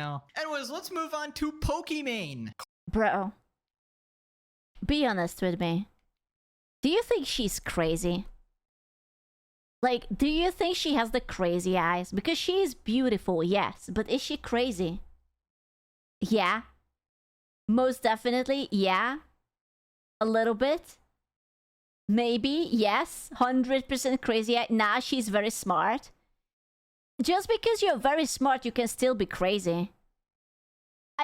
now. Anyways, let's move on to Pokimane. Bro, be honest with me. Do you think she's crazy? Like, do you think she has the crazy eyes? Because she is beautiful, yes. But is she crazy? Yeah. Most definitely, yeah. A little bit. Maybe, yes. 100% crazy. Nah, she's very smart. Just because you're very smart, you can still be crazy.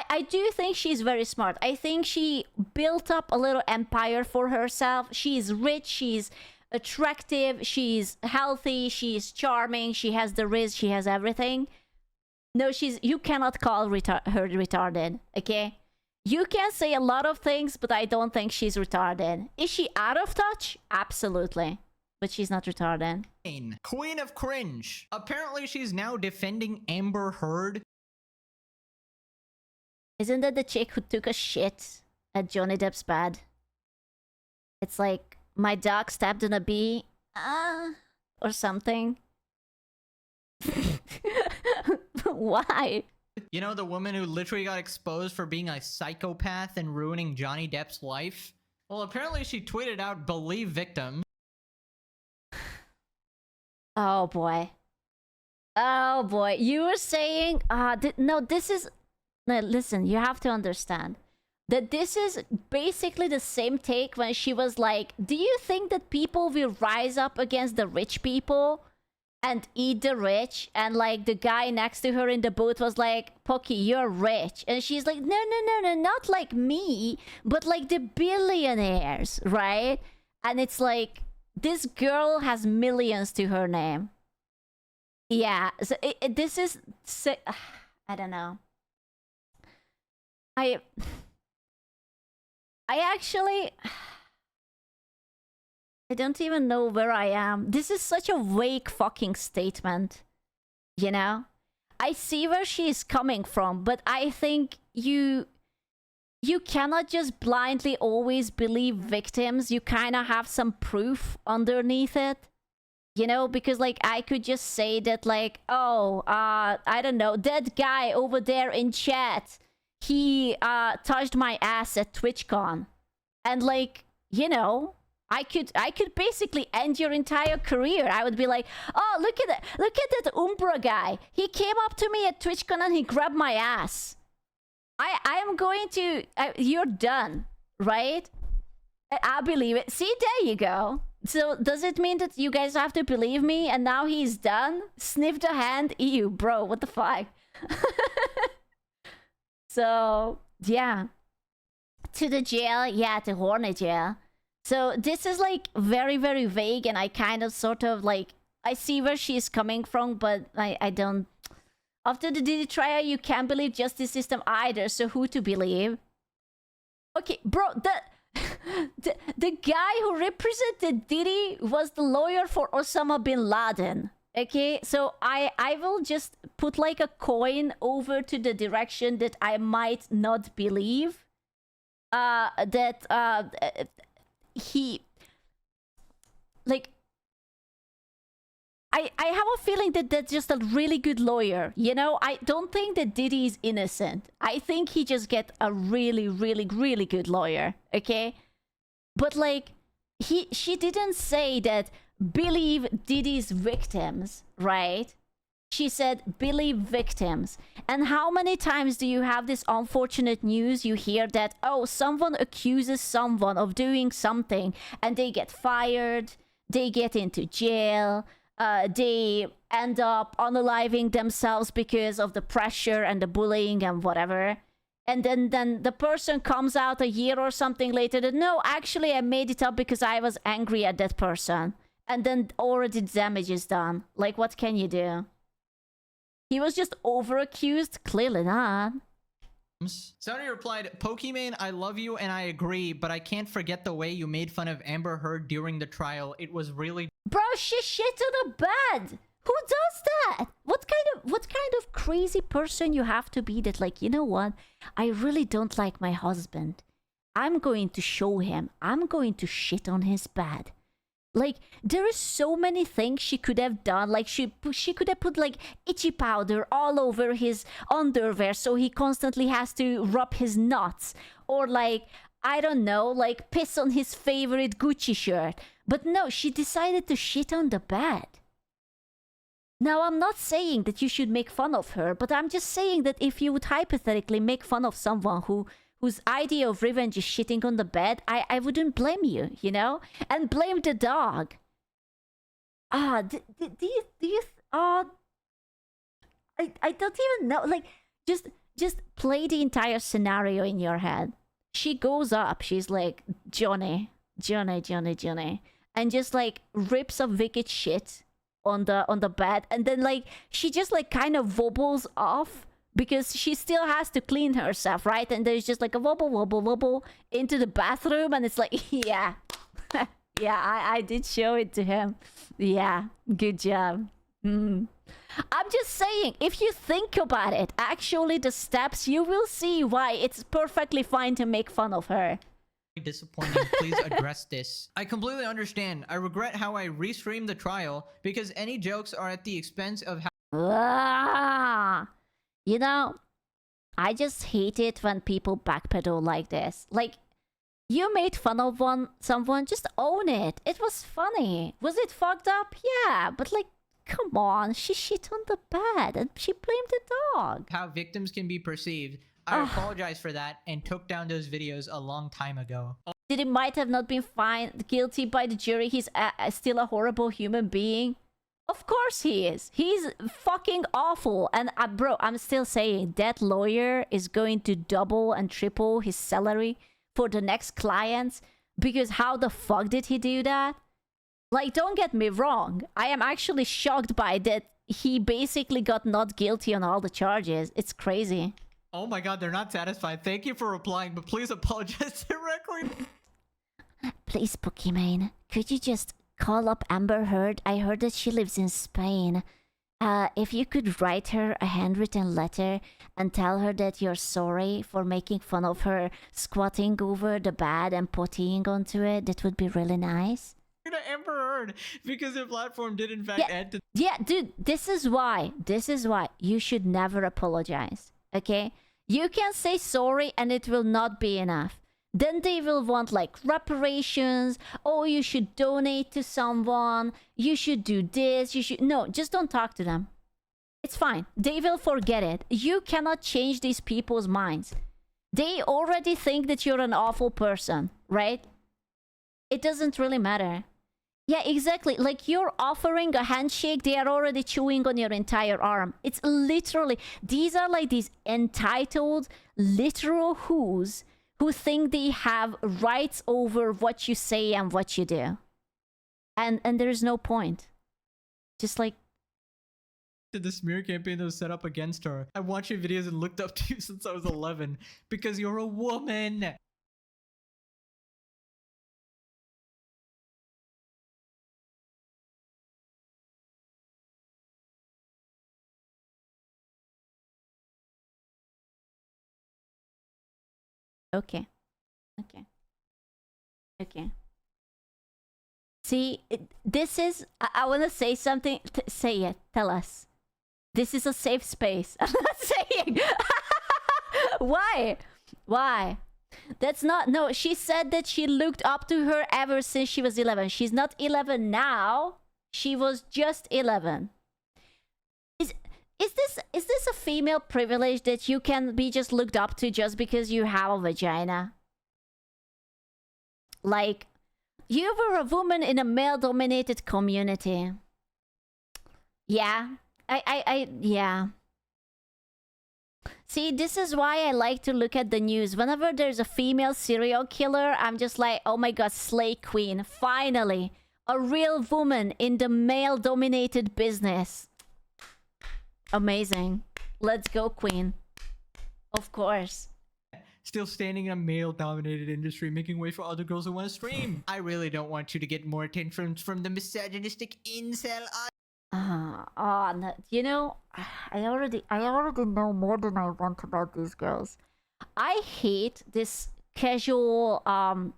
I do think she's very smart. I think she built up a little empire for herself. She's rich, she's attractive, she's healthy, she's charming, she has the riz, she has everything. No, you cannot call her retarded, okay? You can say a lot of things, but I don't think she's retarded. Is she out of touch? Absolutely. But she's not retarded. Queen of Cringe. Apparently she's now defending Amber Heard. Isn't that the chick who took a shit at Johnny Depp's bed? It's like, my dog stepped on a bee, or something. Why? You know, the woman who literally got exposed for being a psychopath and ruining Johnny Depp's life? Well, apparently she tweeted out, "Believe victim." Oh boy. Oh boy. You were saying, no, this is... No, listen, you have to understand that this is basically the same take when she was like, do you think that people will rise up against the rich people and eat the rich? And like the guy next to her in the booth was like, Poki, you're rich. And she's like, no, not like me, but like the billionaires, right? And it's like, this girl has millions to her name. Yeah, so this is... I don't know. I actually... I don't even know where I am. This is such a vague fucking statement. You know? I see where she's coming from, but I think you cannot just blindly always believe victims. You kind of have some proof underneath it. You know, because like I could just say that like, oh, I don't know, that guy over there in chat, he touched my ass at TwitchCon. And like, you know, I could basically end your entire career. I would be like, oh, look at that Umbra guy. He came up to me at TwitchCon and he grabbed my ass. I'm going to... you're done, right? I believe it. See, there you go. So, does it mean that you guys have to believe me and now he's done? Sniff the hand? Ew, bro, what the fuck? So, yeah. To the jail? Yeah, to Hornet jail. So, this is like very, very vague and I kind of sort of like... I see where she's coming from, but I don't... After the Diddy trial, you can't believe justice system either, so who to believe? Okay, bro, the guy who represented Diddy was the lawyer for Osama bin Laden. Okay, so I will just put like a coin over to the direction that I might not believe. He... Like... I have a feeling that that's just a really good lawyer, you know? I don't think that Diddy is innocent. I think he just get a really, really, really good lawyer, okay? But like, she didn't say that believe Diddy's victims, right? She said believe victims. And how many times do you have this unfortunate news? You hear that, oh, someone accuses someone of doing something and they get fired, they get into jail, they end up unaliving themselves because of the pressure and the bullying and whatever. And then the person comes out a year or something later that, no, actually I made it up because I was angry at that person. And then already the damage is done. Like, what can you do? He was just over-accused? Clearly not. Sony replied, Pokimane, I love you and I agree, but I can't forget the way you made fun of Amber Heard during the trial. It was really... Bro, she shit on a bed! Who does that? What kind of crazy person you have to be that like, you know what? I really don't like my husband. I'm going to show him. I'm going to shit on his bed. Like, there is so many things she could have done. Like, she could have put, like, itchy powder all over his underwear so he constantly has to rub his nuts. Or, like, I don't know, like, piss on his favorite Gucci shirt. But no, she decided to shit on the bed. Now, I'm not saying that you should make fun of her, but I'm just saying that if you would hypothetically make fun of someone whose idea of revenge is shitting on the bed, I wouldn't blame you, you know? And blame the dog. Do you, I don't even know, like, just play the entire scenario in your head. She goes up, she's like, Johnny, and just, like, rips a wicked shit on the bed, and then, like, she just, like, kind of wobbles off, because she still has to clean herself, right? And there's just like a wobble into the bathroom, and it's like, yeah. Yeah, I did show it to him. Yeah, good job. I'm just saying, if you think about it, actually the steps, you will see why it's perfectly fine to make fun of her. Disappointing. Please address this. I completely understand. I regret how I restreamed the trial because any jokes are at the expense of how... You know, I just hate it when people backpedal like this. Like, you made fun of someone, just own it. It was funny. Was it fucked up? Yeah, but, like, come on. She shit on the bed and she blamed the dog. How victims can be perceived. I apologize for that and took down those videos a long time ago. Did he might have not been found guilty by the jury? He's still a horrible human being. Of course he is. He's fucking awful. And bro, I'm still saying that lawyer is going to double and triple his salary for the next clients, because how the fuck did he do that? Like, don't get me wrong. I am actually shocked by that he basically got not guilty on all the charges. It's crazy. Oh my god, they're not satisfied. Thank you for replying, but please apologize directly. Please, Pokimane, could you just call up Amber Heard? I heard that she lives in Spain. If you could write her a handwritten letter and tell her that you're sorry for making fun of her squatting over the bed and pottying onto it, that would be really nice. Amber Heard, because the platform did in fact add to... Yeah, dude, this is why you should never apologize, okay? You can say sorry and it will not be enough. Then they will want, like, reparations. Oh, you should donate to someone. You should do this. You should... No, just don't talk to them. It's fine. They will forget it. You cannot change these people's minds. They already think that you're an awful person, right? It doesn't really matter. Yeah, exactly. Like, you're offering a handshake, they are already chewing on your entire arm. It's literally... These are, like, these entitled, literal whos who think they have rights over what you say and what you do. And there's no point. Just like... The smear campaign that was set up against her. I watched your videos and looked up to you since I was 11. Because you're a woman! Okay. See, this is... I want to say something. Say it. Tell us. This is a safe space. I'm not saying... Why? That's not... No, she said that she looked up to her ever since she was 11. She's not 11 now. She was just 11. Is this a female privilege that you can be just looked up to just because you have a vagina? Like, you were a woman in a male-dominated community. Yeah. Yeah. See, this is why I like to look at the news. Whenever there's a female serial killer, I'm just like, oh my god, slay queen. Finally, a real woman in the male-dominated business. Amazing. Let's go, queen. Of course. Still standing in a male-dominated industry, making way for other girls who want to stream. I really don't want you to get more attention from the misogynistic incel. No, you know, I already know more than I want about these girls. I hate this casual,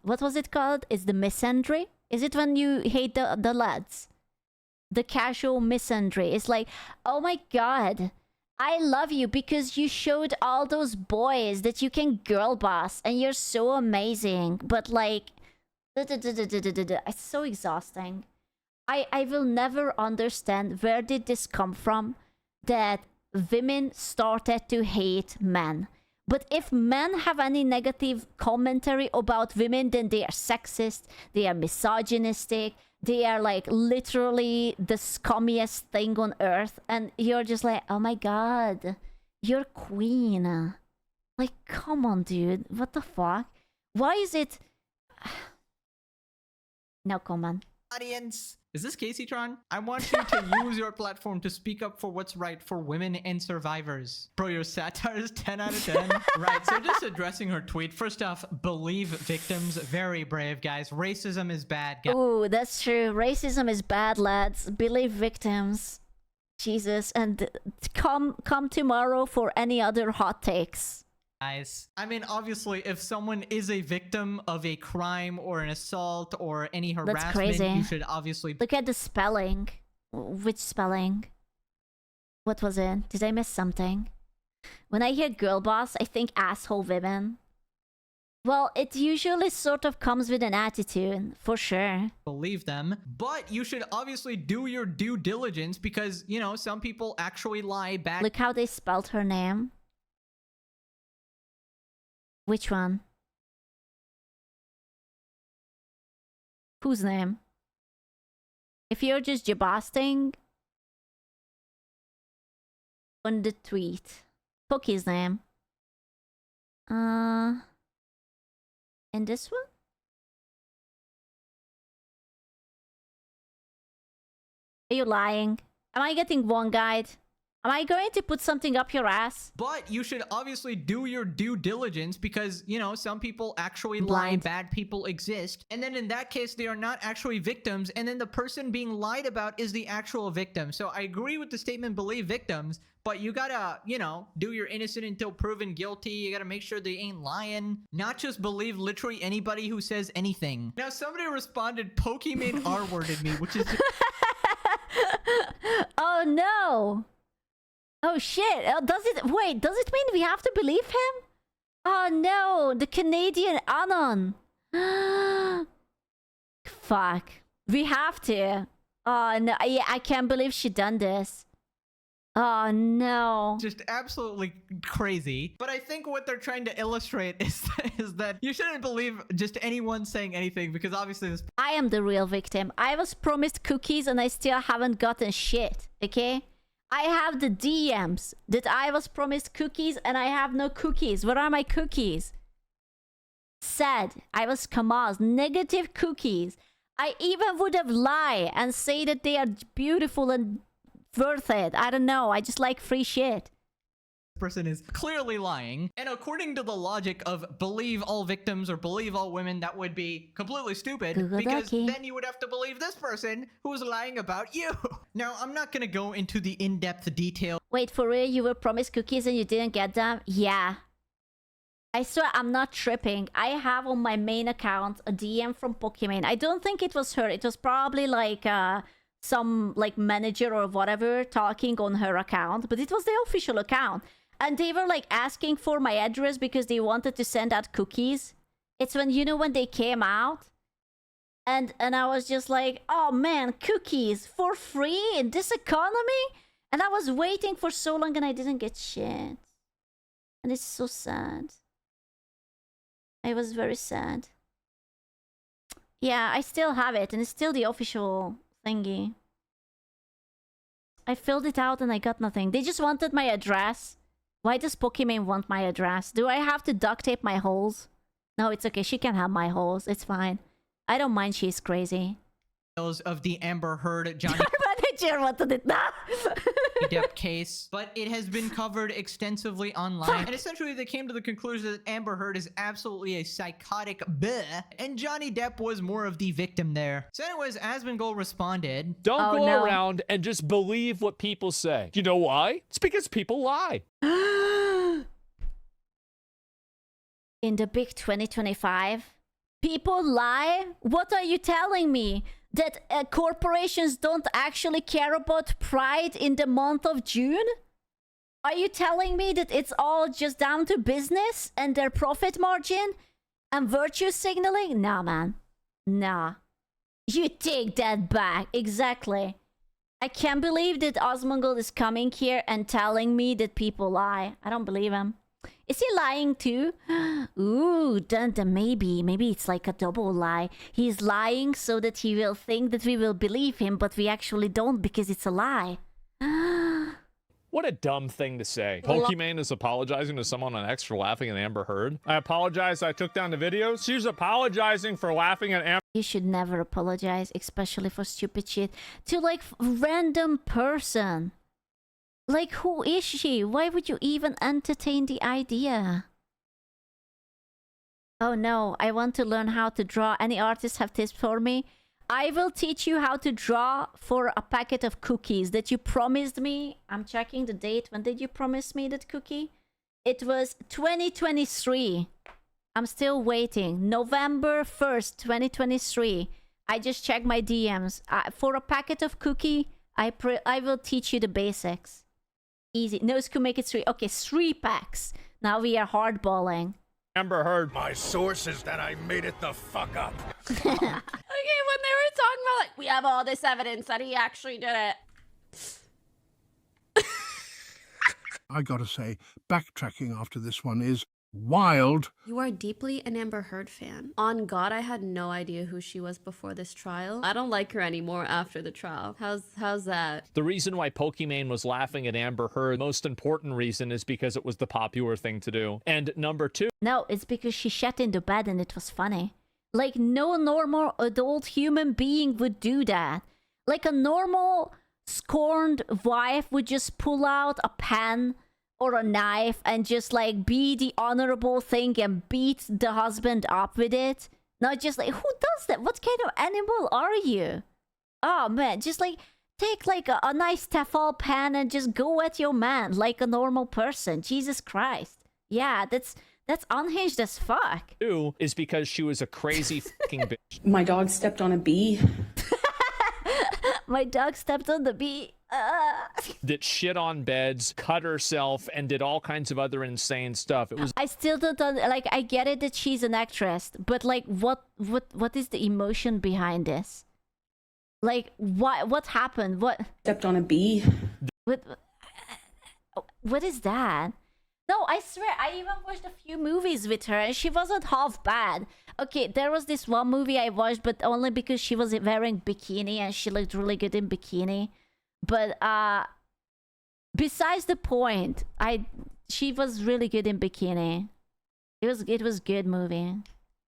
what was it called? It's the misandry. Is it when you hate the lads? The casual misandry. It's like, oh my god, I love you because you showed all those boys that you can girl boss and you're so amazing. But like, it's so exhausting. I will never understand where did this come from that women started to hate men. But if men have any negative commentary about women, then they are sexist, they are misogynistic, they are like literally the scummiest thing on earth. And you're just like, oh my god, you're queen. Like, come on, dude. What the fuck? Why is it... No comment. Audience. Is this Caseytron? I want you to use your platform to speak up for what's right for women and survivors. Bro, your satire is 10 out of 10. Right, so just addressing her tweet. First off, believe victims. Very brave, guys. Racism is bad, guys. Ooh, that's true. Racism is bad, lads. Believe victims. Jesus. And come tomorrow for any other hot takes. I mean, obviously, if someone is a victim of a crime or an assault or any harassment, that's crazy. You should obviously... Look at the spelling. Which spelling? What was it? Did I miss something? When I hear girl boss, I think asshole women. Well, it usually sort of comes with an attitude, for sure. Believe them, but you should obviously do your due diligence because, you know, some people actually lie back. Look how they spelled her name. Which one? Whose name? If you're just jabasting on the tweet, Poki's name. And this one? Are you lying? Am I getting one guide? Am I going to put something up your ass? But you should obviously do your due diligence because, you know, some people actually lie, bad people exist. And then in that case, they are not actually victims. And then the person being lied about is the actual victim. So I agree with the statement, believe victims, but you gotta, you know, do your innocent until proven guilty. You gotta make sure they ain't lying. Not just believe literally anybody who says anything. Now, somebody responded, Pokimane R-worded me, which is... Oh, no. Oh shit, does it mean we have to believe him? Oh no, the Canadian Anon. Fuck. We have to. Oh no, yeah, I can't believe she done this. Oh no. Just absolutely crazy. But I think what they're trying to illustrate is that you shouldn't believe just anyone saying anything because obviously this... I am the real victim. I was promised cookies and I still haven't gotten shit, okay? I have the DMs that I was promised cookies and I have no cookies. Where are my cookies? Sad. I was Kamal's negative cookies. I even would have lied and say that they are beautiful and worth it. I don't know. I just like free shit. Person is clearly lying, and according to the logic of believe all victims or believe all women, that would be completely stupid because then you would have to believe this person who's lying about you. Now, I'm not gonna go into the in-depth detail. Wait, for real? You were promised cookies and you didn't get them? Yeah. I swear I'm not tripping. I have on my main account a DM from Pokimane. I don't think it was her. It was probably like some like manager or whatever talking on her account, but it was the official account. And they were like asking for my address because they wanted to send out cookies. It's when, you know, when they came out. And I was just like, oh man, cookies for free in this economy? And I was waiting for so long and I didn't get shit. And it's so sad. I was very sad. Yeah, I still have it and it's still the official thingy. I filled it out and I got nothing. They just wanted my address. Why does Pokimane want my address? Do I have to duct tape my holes? No, it's okay. She can have my holes. It's fine. I don't mind. She's crazy. Of the Amber Heard Johnny manager wanted it now. Depp case, but it has been covered extensively online. And essentially, they came to the conclusion that Amber Heard is absolutely a psychotic bleh, and Johnny Depp was more of the victim there. So anyways, Asmongold responded, Don't go around and just believe what people say. You know why? It's because people lie. In the big 2025, People lie? What are you telling me? That corporations don't actually care about pride in the month of June? Are you telling me that it's all just down to business and their profit margin and virtue signaling? Nah, man. Nah. You take that back. Exactly. I can't believe that Osmongold is coming here and telling me that people lie. I don't believe him. Is he lying too? Ooh, then maybe it's like a double lie. He's lying so that he will think that we will believe him, but we actually don't because it's a lie. What a dumb thing to say. Pokimane is apologizing to someone on X for laughing at Amber Heard. I apologize, I took down the video. She's apologizing for laughing at Amber. You should never apologize, especially for stupid shit, to like random person. Like, who is she? Why would you even entertain the idea? Oh no, I want to learn how to draw. Any artists have tips for me? I will teach you how to draw for a packet of cookies that you promised me. I'm checking the date. When did you promise me that cookie? It was 2023. I'm still waiting. November 1st, 2023. I just checked my DMs. For a packet of cookie, I will teach you the basics. Easy. No, could make it 3. Okay, 3 packs. Now we are hardballing. Amber Heard. My source is that I made it the fuck up. Okay, when they were talking about like, we have all this evidence that he actually did it. I gotta say, backtracking after this one is wild. You are deeply an Amber Heard fan. On God, I had no idea who she was before this trial. I don't like her anymore after the trial. How's that? The reason why Pokimane was laughing at Amber Heard, most important reason, is because it was the popular thing to do. And number 2. No, it's because she shat in the bed and it was funny. Like, no normal adult human being would do that. Like, a normal scorned wife would just pull out a pen or a knife and just like be the honorable thing and beat the husband up with it. Not just like, who does that? What kind of animal are you? Oh man, just like take like a nice tefal pen and just go at your man like a normal person. Jesus Christ. Yeah, that's unhinged as fuck. 2 is because she was a crazy fucking bitch. My dog stepped on a bee. My dog stepped on the bee. That shit on beds, cut herself, and did all kinds of other insane stuff. It was. I still don't like. I get it that she's an actress, but like, what is the emotion behind this? Like, what happened? What Stepped on a bee. What is that? No, I swear, I even watched a few movies with her, and she wasn't half bad. Okay, there was this one movie I watched, but only because she was wearing bikini, and she looked really good in bikini. But besides the point, she was really good in bikini. It was good movie.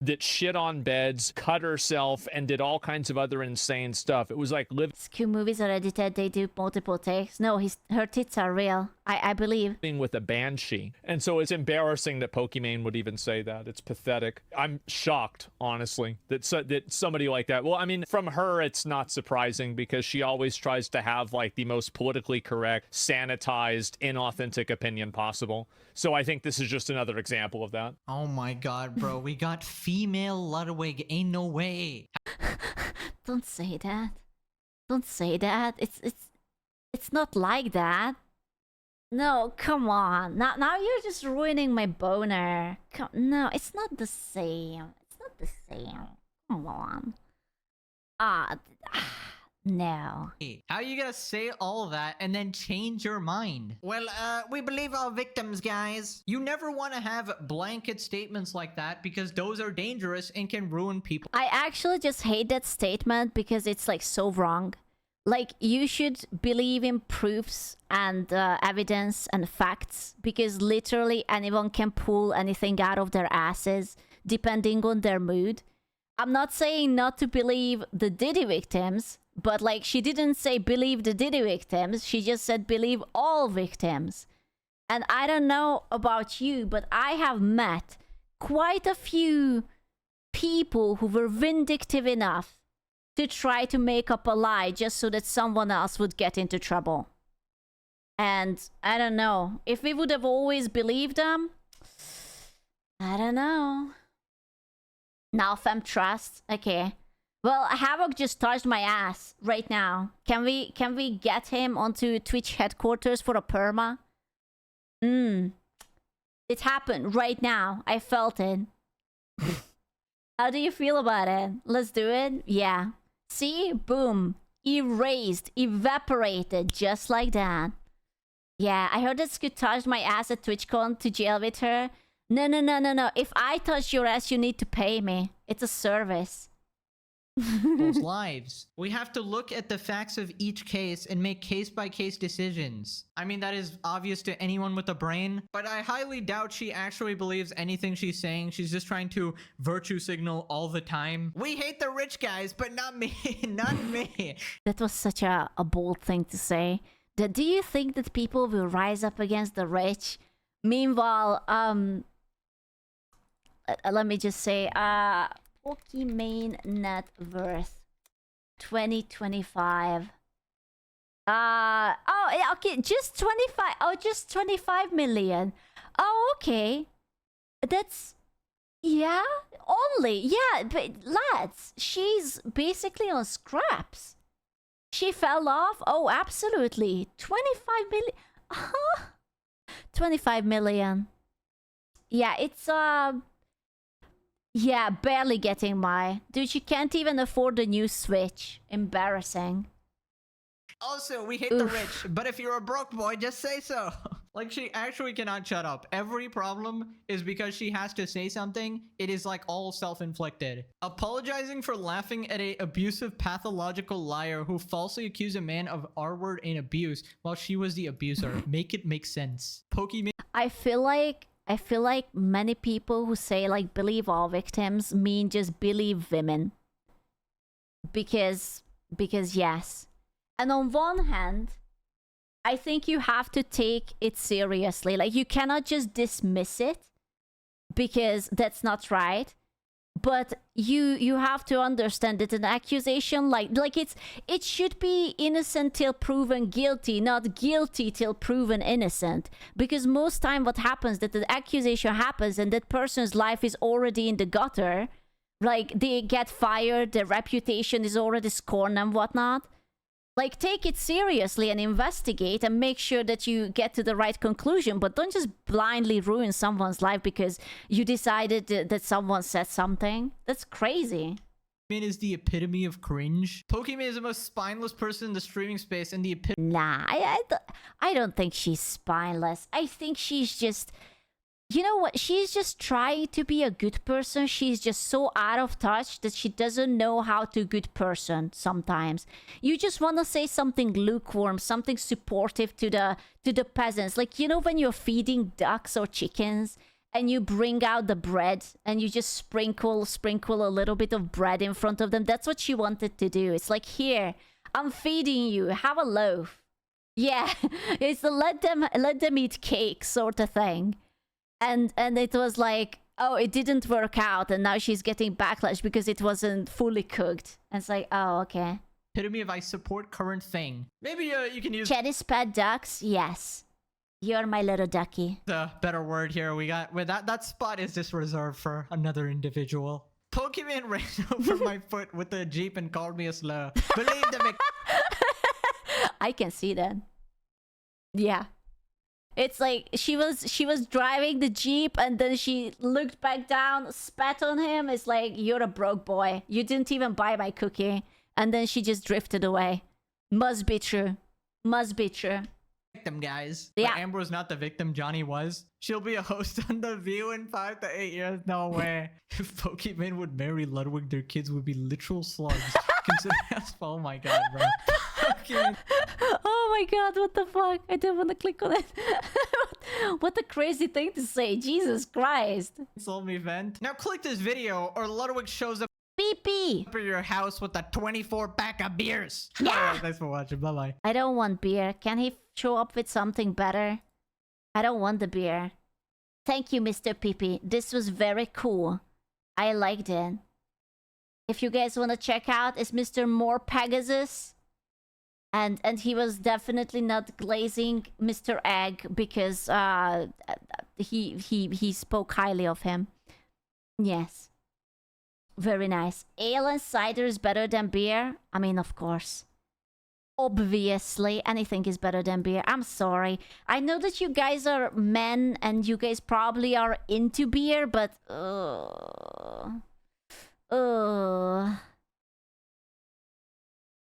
That shit on beds, cut herself, and did all kinds of other insane stuff. It was like Q movies are edited, they do multiple takes. No, her tits are real. I believe. living with a banshee. And so it's embarrassing that Pokimane would even say that. It's pathetic. I'm shocked, honestly, that somebody like that. Well, I mean, from her, it's not surprising because she always tries to have like the most politically correct, sanitized, inauthentic opinion possible. So I think this is just another example of that. Oh my god, bro. We got female Ludwig. Ain't no way. Don't say that. Don't say that. It's not like that. No, come on. Now you're just ruining my boner. No, it's not the same. It's not the same. Come on. No. How are you gonna say all that and then change your mind? Well, we believe our victims, guys. You never want to have blanket statements like that because those are dangerous and can ruin people. I actually just hate that statement because it's like so wrong. Like, you should believe in proofs and evidence and facts because literally anyone can pull anything out of their asses depending on their mood. I'm not saying not to believe the Diddy victims, but like, she didn't say believe the Diddy victims, she just said believe all victims. And I don't know about you, but I have met quite a few people who were vindictive enough to try to make up a lie just so that someone else would get into trouble. And I don't know, if we would have always believed them, I don't know. Now fem trust. Okay. Well, Havoc just touched my ass right now. Can we get him onto Twitch headquarters for a perma? It happened right now. I felt it. How do you feel about it? Let's do it. Yeah. See? Boom. Erased. Evaporated. Just like that. Yeah, I heard that Scoot touched my ass at TwitchCon to jail with her. No. If I touch your ass, you need to pay me. It's a service. People's lives. We have to look at the facts of each case and make case-by-case decisions. I mean, that is obvious to anyone with a brain, but I highly doubt she actually believes anything she's saying. She's just trying to virtue signal all the time. We hate the rich guys, but not me. Not me. That was such a bold thing to say. Do you think that people will rise up against the rich? Meanwhile, let me just say, Pokimane net worth 2025. Oh, yeah, okay, just 25. Oh, just 25 million. Oh, okay. That's, yeah, only. Yeah, but lads, she's basically on scraps. She fell off. Oh, absolutely. 25 million. Huh? 25 million. Yeah, it's, yeah, barely getting by. Dude, she can't even afford a new Switch. Embarrassing. Also, we hate the rich, but if you're a broke boy, just say so. Like, she actually cannot shut up. Every problem is because she has to say something. It is like all self-inflicted. Apologizing for laughing at a abusive pathological liar who falsely accused a man of R-word and abuse while she was the abuser. Make it make sense. Pokimane. I feel like many people who say like believe all victims mean just believe women. Because yes. And on one hand, I think you have to take it seriously. Like, you cannot just dismiss it because that's not right. But you have to understand that an accusation like it should be innocent till proven guilty, not guilty till proven innocent. Because most time what happens that the accusation happens and that person's life is already in the gutter. Like, they get fired, their reputation is already scorned and whatnot. Like, take it seriously and investigate and make sure that you get to the right conclusion, but don't just blindly ruin someone's life because you decided that someone said something. That's crazy. Pokimane is the epitome of cringe. Pokimane is the most spineless person in the streaming space and the epitome. Nah, I don't think she's spineless. I think she's just... You know what? She's just trying to be a good person. She's just so out of touch that she doesn't know how to good person sometimes. You just want to say something lukewarm, something supportive to the peasants. Like, you know, when you're feeding ducks or chickens and you bring out the bread and you just sprinkle a little bit of bread in front of them. That's what she wanted to do. It's like, here, I'm feeding you. Have a loaf. Yeah, it's the let them eat cake sort of thing. And it was like, oh, it didn't work out, and now she's getting backlash because it wasn't fully cooked. And it's like, oh, okay. Epitome of I support current thing. Maybe you can use Chetty's pet ducks. Yes, you're my little ducky. the better word here. We got with that spot is just reserved for another individual. Pokimane ran over my foot with the Jeep and called me a slur. Believe the victim. I can see that. Yeah. It's like she was driving the Jeep and then she looked back down, spat on him. It's like, you're a broke boy. You didn't even buy my cookie. And then she just drifted away. Must be true. Must be true. Victim, guys. Yeah. But Amber was not the victim. Johnny was. She'll be a host on The View in 5 to 8 years. No way. If Pokimane would marry Ludwig, their kids would be literal slugs. Consider us. Oh my god, bro. Pokimane. Oh my god, what the fuck? I didn't want to click on it. What a crazy thing to say. Jesus Christ. Sold me vent. Now click this video or Ludwig shows up PP. at your house with a 24-pack of beers. Yeah. Alright, thanks for watching. Bye-bye. I don't want beer. Can he show up with something better? I don't want the beer. Thank you, Mr. PP. This was very cool. I liked it. If you guys want to check out, it's Mr. More Pegasus. And he was definitely not glazing Mr. Egg because he spoke highly of him. Yes. Very nice. Ale and cider is better than beer? I mean, of course. Obviously, anything is better than beer. I'm sorry. I know that you guys are men and you guys probably are into beer, but...